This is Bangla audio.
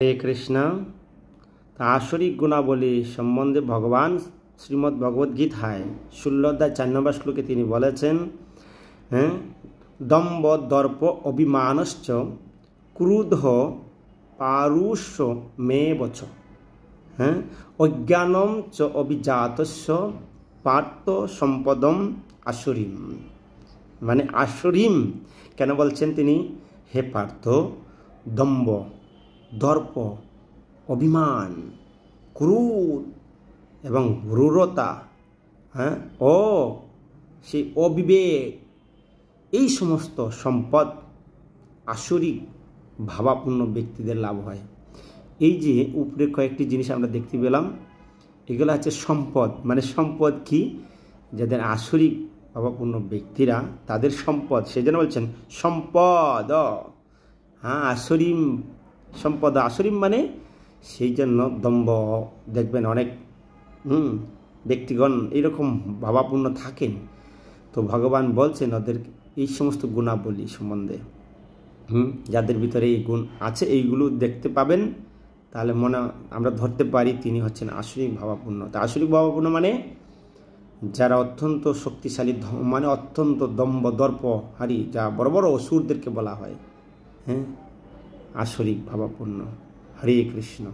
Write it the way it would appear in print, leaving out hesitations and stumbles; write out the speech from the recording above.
হরে কৃষ্ণ। আসরিক গুণাবলী সম্বন্ধে ভগবান শ্রীমদ্ ভগবদ্গীতায় 16 অধ্যায় 4 নম্বর শ্লোকে তিনি বলেছেন, দম্ভ দর্প অভিমানশ্চ ক্রুধ পারুষ্য মেবচ অজ্ঞানম চ অভিজাতস্য পার্থ সম্পদম আসরিম। মানে আসরিম কেন বলছেন তিনি? হে পার্থ, দম্ভ, দর্প, অভিমান, ক্রোধ এবং ক্রূরতা, ও সেই অবিবেক, এই সমস্ত সম্পদ আসরিক ভাবাপূর্ণ ব্যক্তিদের লাভ হয়। এই যে উপরে কয়েকটি জিনিস আমরা দেখতে পেলাম, এগুলো হচ্ছে সম্পদ। মানে সম্পদ কি? যাদের আসরিক ভাবাপূর্ণ ব্যক্তিরা, তাদের সম্পদ। সেই জন্য বলছেন সম্পদ, আসরিম সম্পদ। আসরিম মানে সেই জন্য দম্ভ, দেখবেন অনেক ব্যক্তিগণ এইরকম ভাবাপূর্ণ থাকেন। তো ভগবান বলছেন ওদের এই সমস্ত গুণাবলী সম্বন্ধে, যাদের ভিতরে এই গুণ আছে, এইগুলো দেখতে পাবেন, তাহলে আমরা ধরতে পারি তিনি হচ্ছেন আসরিক ভাবাপূর্ণ। তা আসরিক ভাবাপূর্ণ মানে যারা অত্যন্ত শক্তিশালী, মানে অত্যন্ত দম্ভ দর্পহারী, যা বড় বড় অসুরদেরকে বলা হয়, আসরিক ভাবাপূর্ণ। হরে কৃষ্ণ।